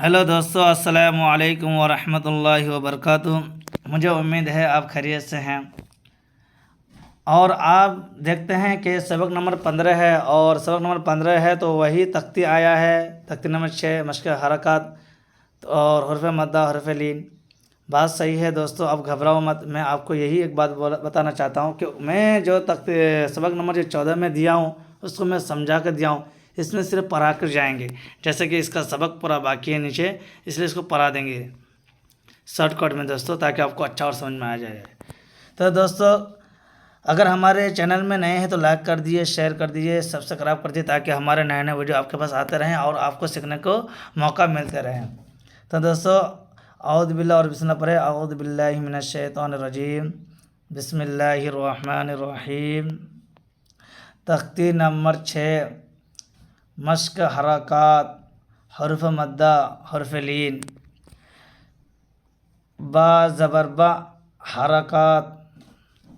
Hello दोस्तों, अस्सलामु अलैकुम व रहमतुल्लाहि व बरकातुहू। मुझे उम्मीद है आप खैरियत से हैं और आप देखते हैं कि सबक नंबर 15 है और सबक नंबर 15 है तो वही तख्ती आया है। तख्ती नंबर 6 मश्क हरकत और हरफ मद्दा हरफ लीन। बात सही है दोस्तों, अब घबराओ मत। मैं आपको यही एक बात बताना चाहता हूँ कि मैं जो सबक नंबर जो 14 में दिया हूँ उसको मैं समझा कर दिया हूँ। इसमें सिर्फ पढ़ा कर जाएंगे, जैसे कि इसका सबक पूरा बाकी है नीचे, इसलिए इसको पढ़ा देंगे शॉर्टकट में दोस्तों, ताकि आपको अच्छा और समझ में आ जाए। तो दोस्तों, अगर हमारे चैनल में नए हैं तो लाइक कर दीजिए, शेयर कर दीजिए, सब्सक्राइब कर दीजिए, ताकि हमारे नए नए वीडियो आपके पास आते रहें और आपको सीखने को मौका मिलते रहें। तो दोस्तों, औज़ु बिल्लाहि और बिस्मिल्लाह पढ़े। औज़ु बिल्लाहि मिनश शैतानिर रजीम, बिस्मिल्लाहिर रहमानिर रहीम। तख्ती नंबर 6 मश्क हरकत हरफ मद्दा हरफ लीन। बा ज़बर बा हरकत,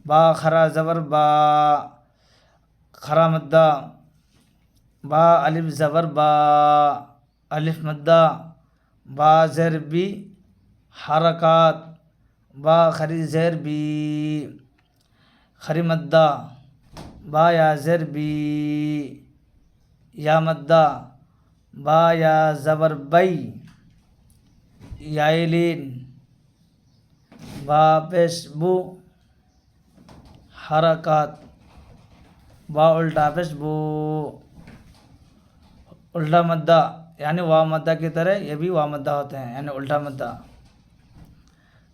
बा खरा ज़बर बा, खरा मद्दा, बा अलिफ ज़बर बा, अलिफ मद्दा, बा ज़ेर बी हरकत, बा खरी ज़ेर बी, खरी मद्दा, बा या ज़ेर बी, या मद्दा, बा या ज़बर बई, याइलीन, बा पेश बू हरकत, बा उल्टा पेश बू, उल्टा मद्दा यानी वाव मद्दा की तरह ये भी वाव मद्दा होते हैं, यानी उल्टा मद्दा।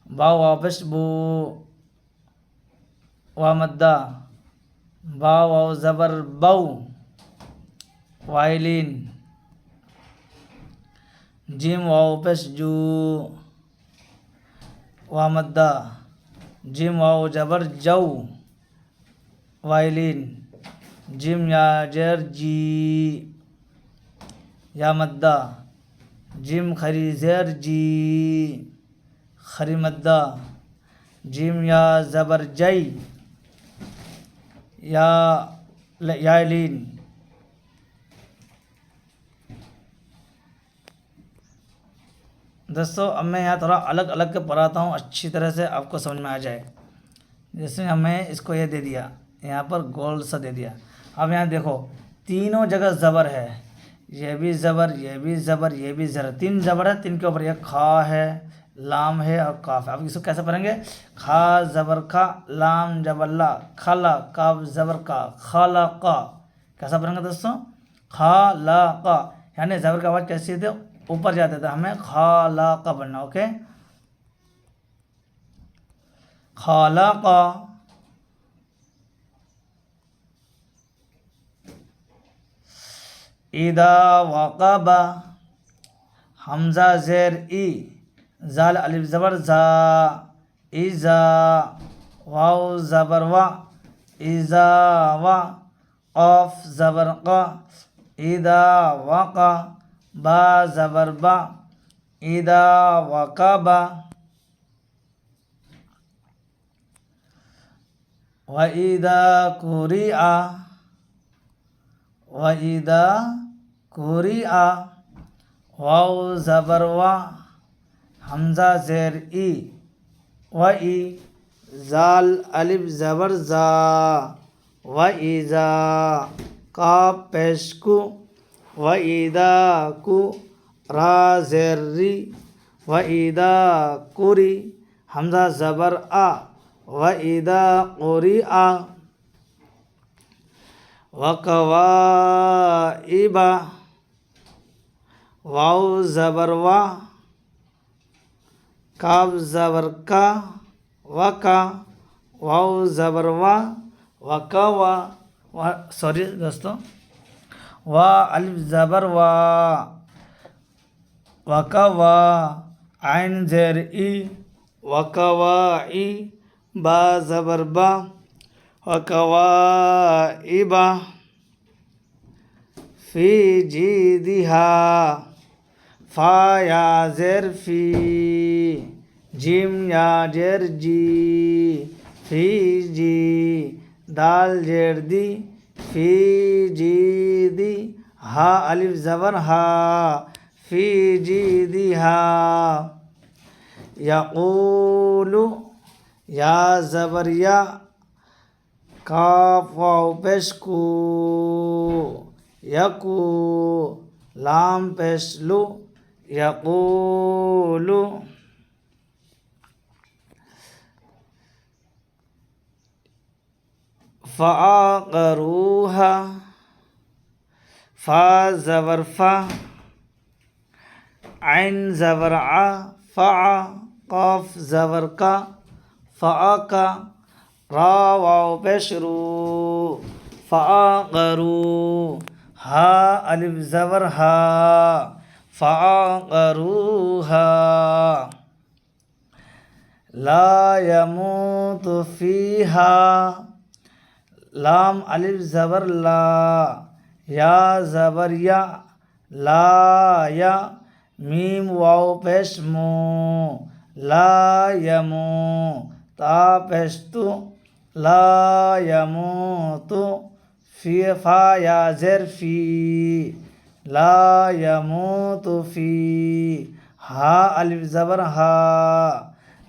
बा वापस बू, वा मद्दा, बा वाव ज़बर बऊ, वाइलिन, जिम वाव पेश जू, वा मद्दा, जिम वाव ज़बर जऊ, वाइलिन, जिम या जेर जी, या मद्दा, जिम खरी ज़ेर जी, खरी मद्दा, जिम या ज़बर जई, या याइलीन। दोस्तों, अब मैं यहाँ थोड़ा अलग अलग के पढ़ाता हूँ, अच्छी तरह से आपको समझ में आ जाए। जैसे हमें इसको ये दे दिया, यहाँ पर गोल सा दे दिया। अब यहाँ देखो, तीनों जगह ज़बर है, ये भी ज़बर, ये भी ज़बर, ये भी ज़बर, तीन ज़बर है। तीन के ऊपर एक खा है, लाम है और काफ है। अब इसको कैसे पढ़ेंगे? खा ज़बर खा, लाम ज़बर ला, खाला, काफ ज़बर का, खाला का। कैसा पढ़ेंगे दोस्तों? खा ला का, यानी ज़बर का आवाज़ कैसी थे? ऊपर जाते थे, हमें खाला का पढ़ना। ओके, खाला का, इदा वक़बा, हमज़ा ज़ेर ई, ज़ाल अलिफ ज़बर ज़ा, इज़ा, वाव ज़बर वा, इज़ा वा, क़ाफ ज़बर क़ा, इदा वक़ा, बा ज़बर बा, इदा वक़बा, व इदा कुरिआ, व इदा कुरिआ, वाव ज़बर वा, हमज़ा ज़ेर ई, व ई, ज़ाल अलिफ ज़बर ज़ा, व इज़ा, काफ पेश कु, व इदा कु, रा ज़ेर री, व इदा कुरी, हमज़ा ज़बर आ, व इदा कुरिआ, व कवाइबा, वाव ज़बर वा, काफ ज़बर का, वका, वाव ज़बर वा, वकवा, सॉरी दोस्तों, वा अलिफ ज़बर वा, वकवा, आइन ज़ेर ई, वकवाई, बा ज़बर बा, वकवाइबा, फ़ी जीदिहा, फ़ा या ज़ेर फ़ी, जिम या जेर जी, फ़ी जी, दाल जेर दी, फ़ी जी दी, हा अलिफ ज़बर हा, फ़ी जीदिहा। यक़ूलु या ज़बर या, काफ वाव पेश कू, यकू लाम पेश लू, यक़ूलु। फ़अक़रूहा, फ़ा ज़बर फ़ा, ऐन ज़बर आ, फ़अ, क़ाफ ज़बर का, फ़अका, रा वाव पेश रू, फ़अक़रू, हा अलिफ ज़बर हा, फ़अक़रूहा। ला यमूतु फ़ीहा, लाम अलिफ ज़बर ला, या ज़बर या, ला या, मीम वाव पेश मू, ला यमू, ता पेश तु, ला यमूतु, फ़ी फ़ा या ज़ेर फ़ी, ला यमूतु फ़ी, हा अलिफ ज़बर हा,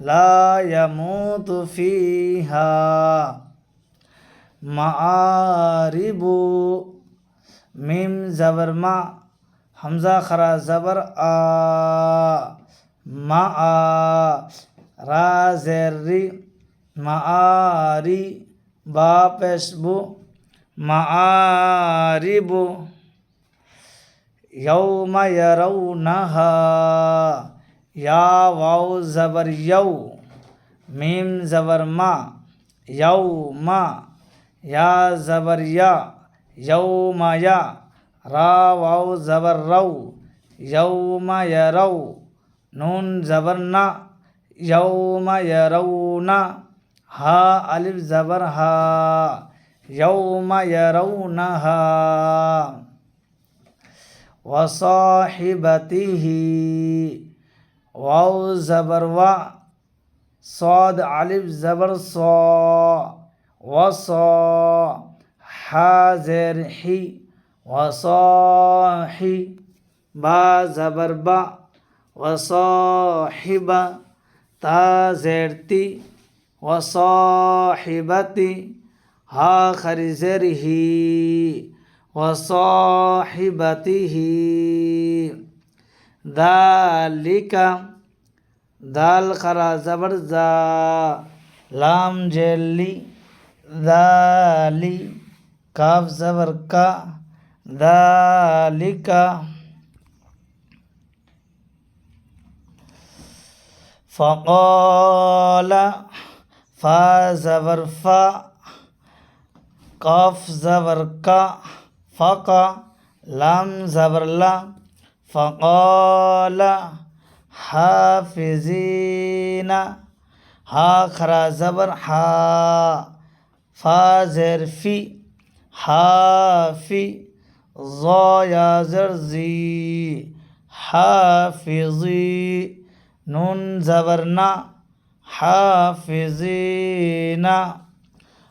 ला यमूतु फ़ीहा। मारिबु, मीम ज़बर मा, हमज़ा खरा ज़बर आ, मा आ, रा ज़ेर री, माआरी, बा पेश बु, माआरिबु। यौम यरौनहा, या वाव ज़बर यौ, मीम ज़बर मा, यौमा, या ज़बर या, यौम या, रा वाव ज़बर रौ, यौम यरौ, नून ज़बर ना, यौम यरौना, हा अलिफ ज़बर हा, यौम यरौनहा। वसाहिबतिही, वाव ज़बर वा, साद अलिफ ज़बर सा, वसा, हा ज़ेर ही, वसाही, बा ज़बर बा, वसाहिबा, ता ज़ेर ती, वसाहिबती, हा खरी ज़ेर ही, वसाहिबतिही। दालिका, दाल खरा ज़बर ज़ा, लाम जेली, दाली, काफ ज़बर का, दालिका। फ़क़ाला, फ़ा ज़बर फ़ा, काफ ज़बर का, फ़क़ा, लाम ज़बर ला, फ़क़ाला, हाफ़िज़ीना, हा खरा ज़बर हा, फ़ा ज़ेर फ़ी, हाफ़ी, ज़ा या ज़र ज़ी, हाफ़िज़ी, नून ज़बर ना, हाफ़िज़ीना।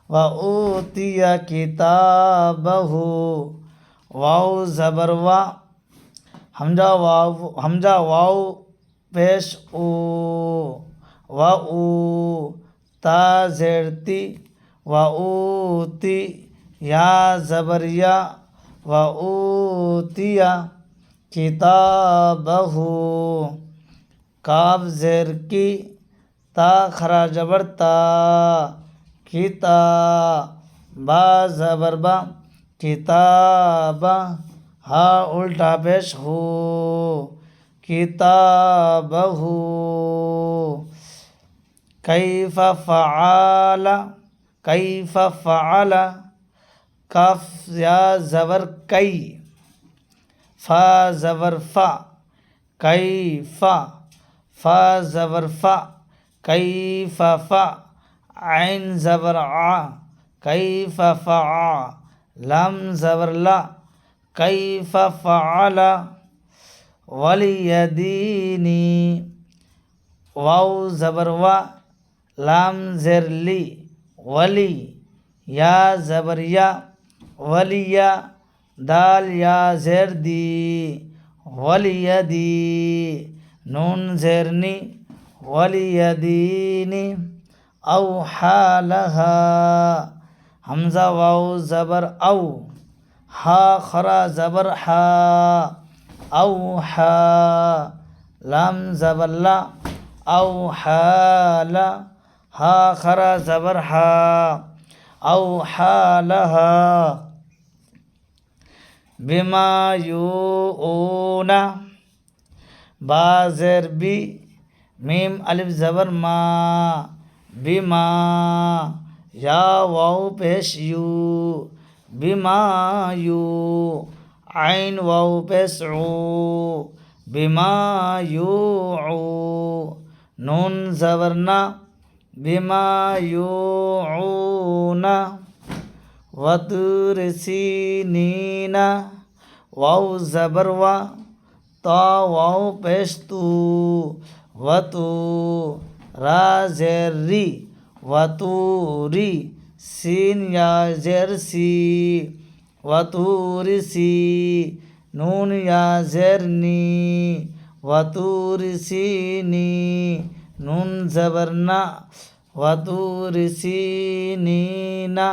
व ऊतिया किताबहु, वाव ज़बर वा, हमजा वाव पेश ऊ, व ऊ, ता ज़ेर ती, व ऊती, या ज़बर या, व ऊतिया, किताबहु, काफ ज़ेर की, ता खरा ज़बर ता, किता, बा ज़बर बा, किताबा, हा उल्टा पेश हो, किताबहु। कैफ़ फ़अला, कैफ़ फ़अला, काफ या ज़बर कई, फ़ा ज़बर फ़ा, कैफ़ा, फ़ा ज़बर फ़ा, कैफ़ फ़ा, ऐन ज़बर आ, कैफ़ फ़अ, लम ज़बर ला, कैफ़ फ़अला। वलियदीनी, वाव ज़बर वा, लाम ज़ेर ली, वली, या ज़बर या, वलिया, दाल या ज़ेर दी, वलियदी, नून ज़ेरनी, वलियदीनी, औहा लहा, हमज़ा वाव ज़बर औ, हा खरा ज़बर हा, औहा, लाम ज़बर ला, औहा ला, हा खरा ज़बर हा, औहा लहा, बिमा यूऊना, बा ज़ेर बी, मीम अलिफ ज़बर मा, बिमा, या वाव पेश यू, बिमा यू, आइन वाव पेश ऊ, बिमा यूऊ, नून ज़बर ना, बिमा यूऊना, वतूर सीनीना, वाव ज़बर वा, ता वाव पेश तू, वतू, रा ज़ेर री, वतूरी, सीन या ज़ेर सी, वतूरी सी, नून या ज़ेर नी, वतूरी सीनी, नून ज़बर ना, वतूरी सीनीना।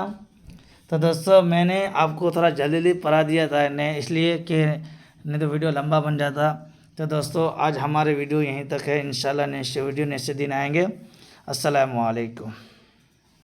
तो दोस्तों मैंने आपको थोड़ा जल्दी पढ़ा दिया था ने, इसलिए कि नहीं तो वीडियो लंबा बन जाता। तो दोस्तों आज हमारे वीडियो यहीं तक है। इंशाल्लाह नेक्स्ट वीडियो नेक्स्ट दिन आएंगे। अस्सलामु अलैकुम।